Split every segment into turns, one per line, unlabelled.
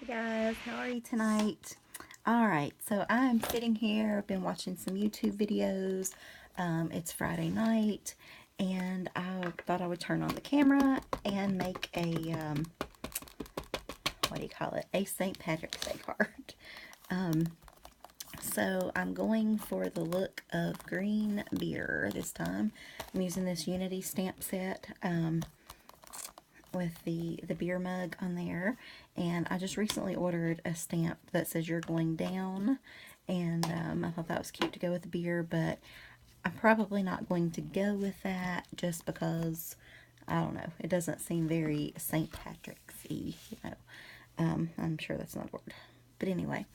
Hey guys, how are you tonight? Alright, so I'm sitting here, I've been watching some YouTube videos. It's Friday night, and I thought I would turn on the camera and make a, what do you call it? A St. Patrick's Day card. Um, so I'm going for the look of green beer this time. I'm using this Unity stamp set. With the beer mug on there, and I just recently ordered a stamp that says you're going down, and I thought that was cute to go with the beer, but I'm probably not going to go with that just because, I don't know, it doesn't seem very St. Patrick's-y, you know. I'm sure that's not a word, but anyway.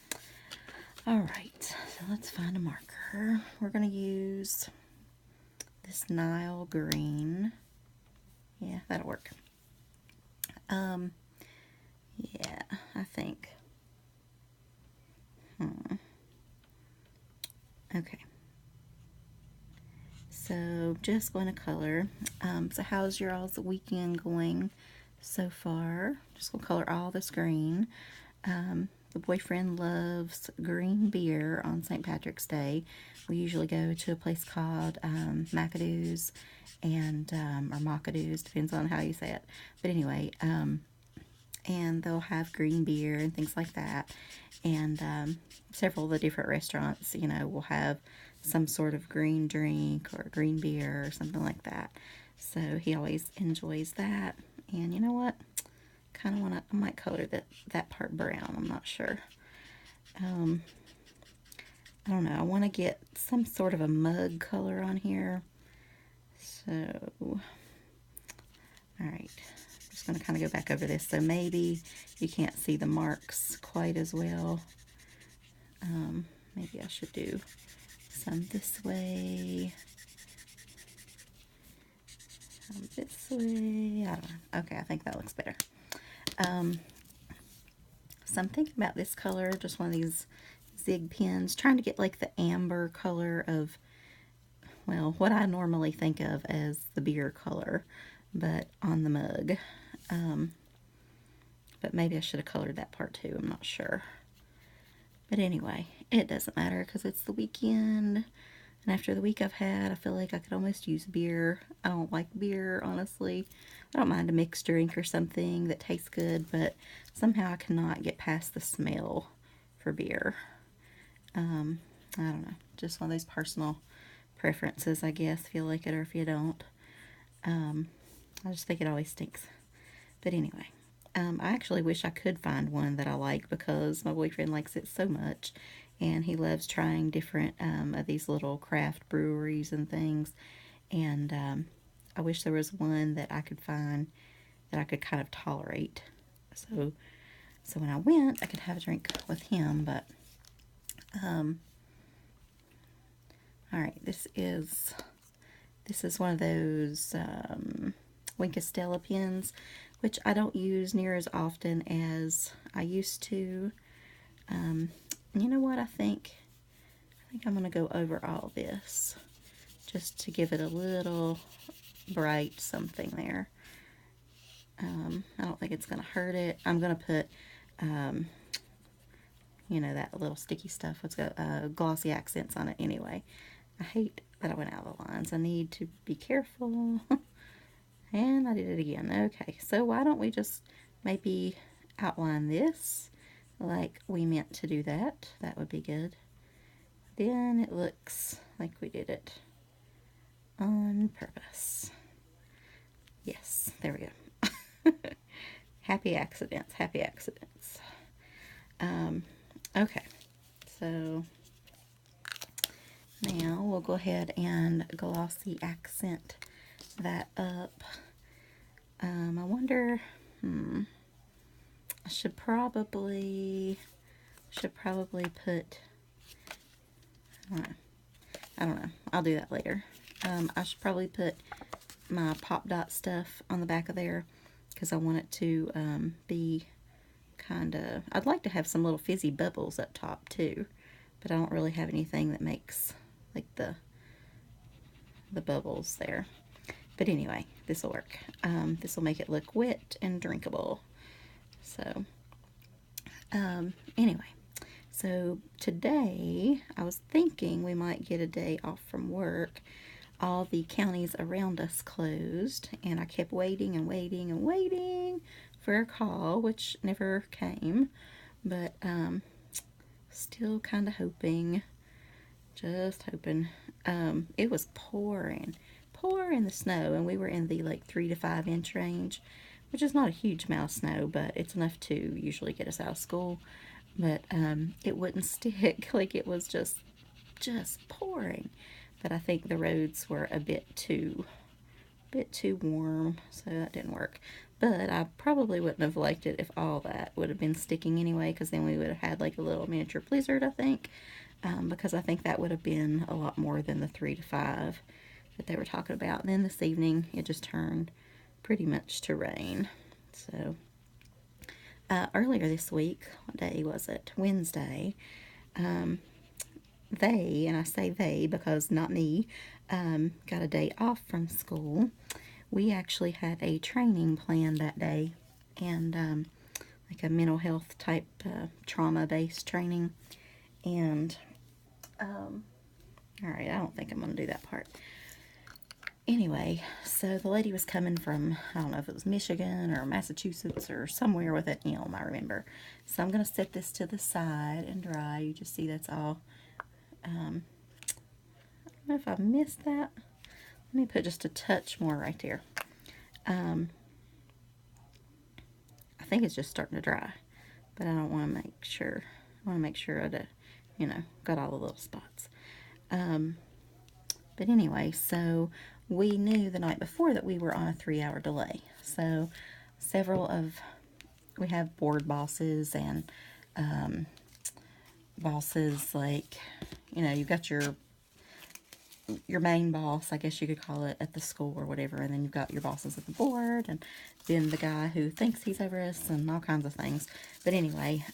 Alright, so let's find a marker. We're going to use this Nile green. Yeah, that'll work. Yeah, I think. Okay. So, just going to color. So how's your all's weekend going so far? Just going to color all this green. The boyfriend loves green beer on St. Patrick's Day. We usually go to a place called McAdoo's and, or Macadoo's, depends on how you say it. But anyway, and they'll have green beer and things like that. And several of the different restaurants, you know, will have some sort of green drink or green beer or something like that. So he always enjoys that. And you know what? Kind of want to, I might color that part brown. I'm not sure. I don't know. I want to get some sort of a mug color on here. So, alright. I'm just going to kind of go back over this. So maybe you can't see the marks quite as well. Maybe I should do some this way. Some this way. I don't know. Okay, I think that looks better. So I'm thinking about this color, just one of these zig pens, trying to get like the amber color of, well, what I normally think of as the beer color, but on the mug. But maybe I should have colored that part too, I'm not sure. But anyway, it doesn't matter because it's the weekend. And after the week I've had, I feel like I could almost use beer. I don't like beer, honestly. I don't mind a mixed drink or something that tastes good, but somehow I cannot get past the smell for beer. I don't know. Just one of those personal preferences, I guess, if you like it or if you don't. I just think it always stinks. But anyway, I actually wish I could find one that I like because my boyfriend likes it so much. And he loves trying different of these little craft breweries and things. And I wish there was one that I could find that I could kind of tolerate. So when I went, I could have a drink with him. But all right, this is one of those Winkostella pens, which I don't use near as often as I used to. You know what, I think I'm going to go over all this just to give it a little bright something there. I don't think it's going to hurt it. I'm going to put, you know, that little sticky stuff. Let's go glossy accents on it anyway. I hate that I went out of the lines. I need to be careful. And I did it again. Okay, so why don't we just maybe outline this like we meant to do that. That would be good. Then it looks like we did it on purpose. Yes, there we go. Happy accidents, happy accidents. Okay, so now we'll go ahead and glossy accent that up. I wonder, I should probably put, I don't know, I'll do that later. I should probably put my Pop Dot stuff on the back of there because I want it to be kind of, I'd like to have some little fizzy bubbles up top too, but I don't really have anything that makes like the bubbles there. But anyway, this will work. This will make it look wet and drinkable. So, Anyway, so today I was thinking we might get a day off from work. All the counties around us closed, and I kept waiting and waiting and waiting for a call, which never came. But still kind of hoping, just hoping. It was pouring the snow, and we were in the like 3 to 5 inch range, which is not a huge amount of snow, but it's enough to usually get us out of school. But it wouldn't stick. Like, it was just pouring. But I think the roads were a bit too warm, so that didn't work. But I probably wouldn't have liked it if all that would have been sticking anyway, because then we would have had like a little miniature blizzard, I think. Because I think that would have been a lot more than the 3 to 5 that they were talking about. And then this evening, it just turned pretty much to rain. So earlier this week, what day was it? Wednesday. They, and I say they because not me, got a day off from school. We actually had a training planned that day, and like a mental health type trauma-based training. And all right, I don't think I'm going to do that part. Anyway, so the lady was coming from, I don't know if it was Michigan or Massachusetts or somewhere with an M, I remember. So I'm going to set this to the side and dry. You just see that's all. I don't know if I missed that. Let me put just a touch more right there. I think it's just starting to dry, but I don't want to make sure. I want to make sure I, got all the little spots. But anyway, so we knew the night before that we were on a 3-hour delay. So we have board bosses and bosses, like, you've got your main boss, I guess you could call it, at the school or whatever, and then you've got your bosses at the board, and then the guy who thinks he's over us, and all kinds of things. But anyway,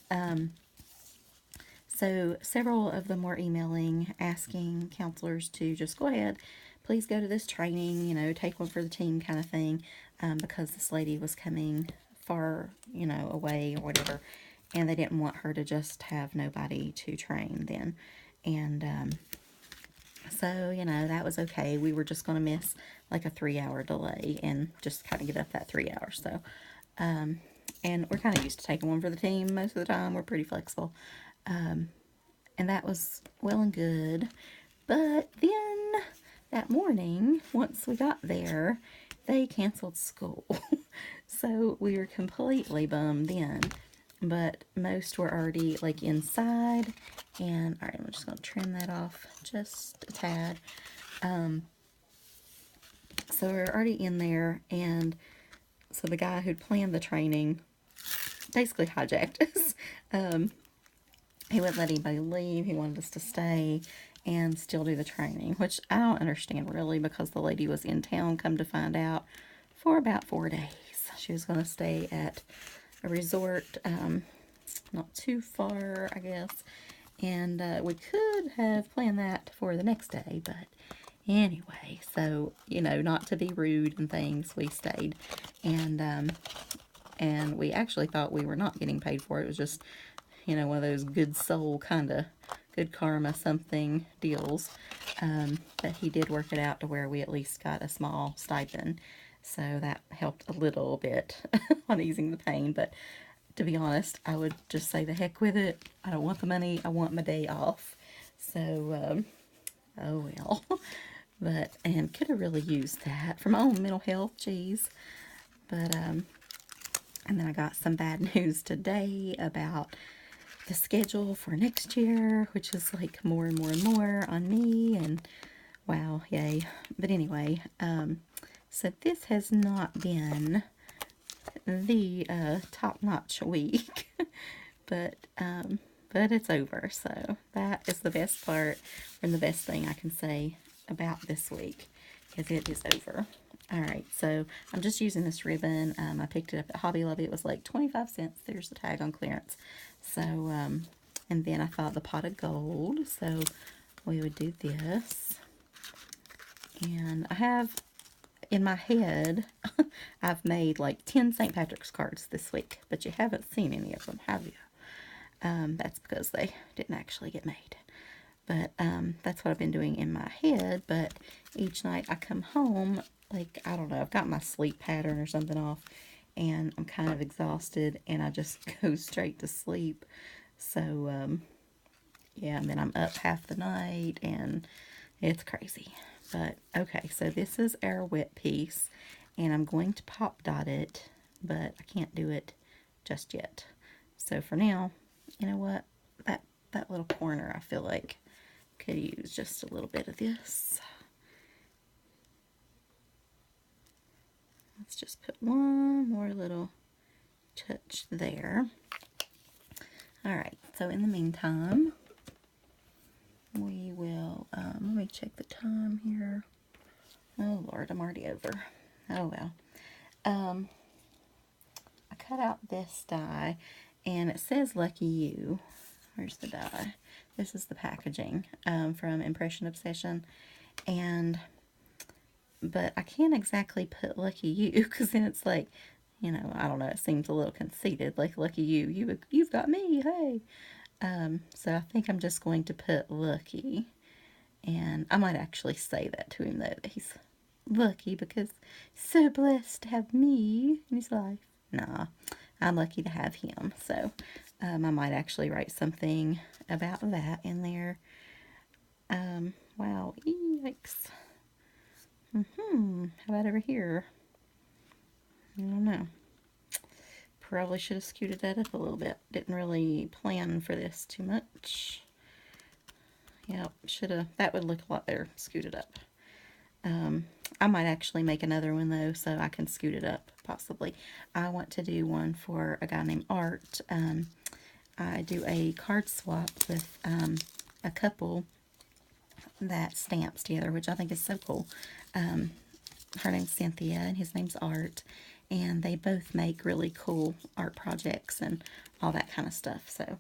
so several of them were emailing, asking counselors to just go ahead, please go to this training, take one for the team kind of thing, because this lady was coming far, away or whatever, and they didn't want her to just have nobody to train then. And so, that was okay. We were just going to miss like a 3-hour delay and just kind of get up that 3 hours. So, and we're kind of used to taking one for the team most of the time. We're pretty flexible. And that was well and good. But then that morning, once we got there, they canceled school. So we were completely bummed then. But most were already like inside. And all right, I'm just going to trim that off just a tad. So we're already in there, and so the guy who'd planned the training basically hijacked us. He wouldn't let anybody leave. He wanted us to stay and still do the training, which I don't understand really, because the lady was in town, come to find out, for about 4 days. She was going to stay at a resort not too far, I guess, and we could have planned that for the next day, but anyway, so, not to be rude and things, we stayed, and we actually thought we were not getting paid for it. It was just, one of those good soul kind of good karma something deals, but he did work it out to where we at least got a small stipend, so that helped a little bit on easing the pain. But to be honest, I would just say the heck with it. I don't want the money. I want my day off. So, oh well. But, and could have really used that for my own mental health, geez. But, and then I got some bad news today about the schedule for next year, which is like more and more and more on me, and wow, yay. But anyway, so this has not been the top-notch week, but it's over, so that is the best part, and the best thing I can say about this week, is it is over. Alright, so I'm just using this ribbon. I picked it up at Hobby Lobby. It was like 25 cents. There's the tag on clearance. So, and then I thought the pot of gold, so we would do this. And I have, in my head, I've made like 10 St. Patrick's cards this week, but you haven't seen any of them, have you? That's because they didn't actually get made. But that's what I've been doing in my head. But each night I come home, like, I don't know, I've got my sleep pattern or something off, and I'm kind of exhausted, and I just go straight to sleep. So, yeah, and then I'm up half the night, and it's crazy. But, okay, so this is our wet piece, and I'm going to pop dot it, but I can't do it just yet. So for now, you know what? That little corner, I feel like could use just a little bit of this. Let's just put one more little touch there. Alright, so in the meantime, we will, let me check the time here. Oh Lord, I'm already over. Oh well. I cut out this die, and it says Lucky You. Where's the die? This is the packaging from Impression Obsession, but I can't exactly put Lucky You, because then it's like, you know, I don't know, it seems a little conceited, like Lucky you've got me, hey. So I think I'm just going to put Lucky, and I might actually say that to him, though, that he's lucky because he's so blessed to have me in his life. Nah, I'm lucky to have him. So I might actually write something about that in there. Wow, yikes. How about over here? I don't know. Probably should have scooted that up a little bit. Didn't really plan for this too much. Yep, should have. That would look a lot better scooted up. I might actually make another one, though, so I can scoot it up, possibly. I want to do one for a guy named Art. I do a card swap with a couple that stamps together, which I think is so cool. Her name's Cynthia, and his name's Art, and they both make really cool art projects and all that kind of stuff. So,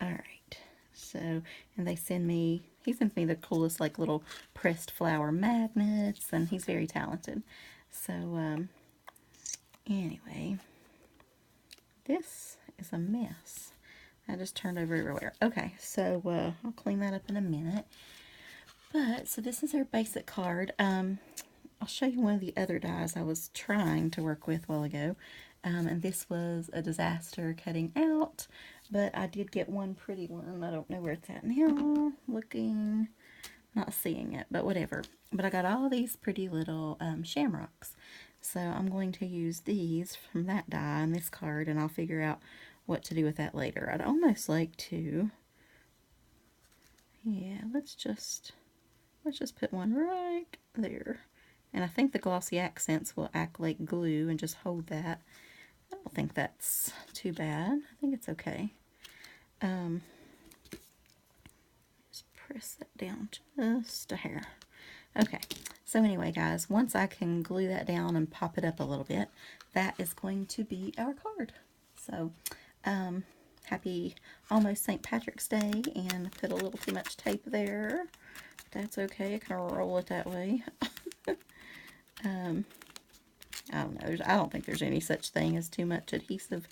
alright. So, and he sends me the coolest, like, little pressed flower magnets, and he's very talented. So, anyway, this is a mess. I just turned over everywhere. Okay, so, I'll clean that up in a minute. But, so this is our basic card. I'll show you one of the other dies I was trying to work with a while ago. And this was a disaster cutting out, but I did get one pretty one. I don't know where it's at now. Looking, not seeing it, but whatever. But I got all these pretty little shamrocks. So I'm going to use these from that die on this card, and I'll figure out what to do with that later. I'd almost like to, yeah, let's just put one right there. And I think the glossy accents will act like glue and just hold that. I don't think that's too bad. I think it's okay. Just press that down just a hair. Okay, so anyway, guys, once I can glue that down and pop it up a little bit, that is going to be our card. So, happy almost St. Patrick's Day, and put a little too much tape there. That's okay, I can roll it that way. I don't know, I don't think there's any such thing as too much adhesive.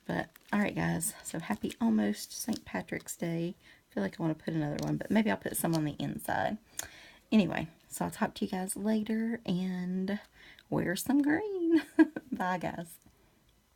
But, alright guys, so happy almost St. Patrick's Day. I feel like I want to put another one, but maybe I'll put some on the inside. Anyway, so I'll talk to you guys later, and wear some green. Bye guys.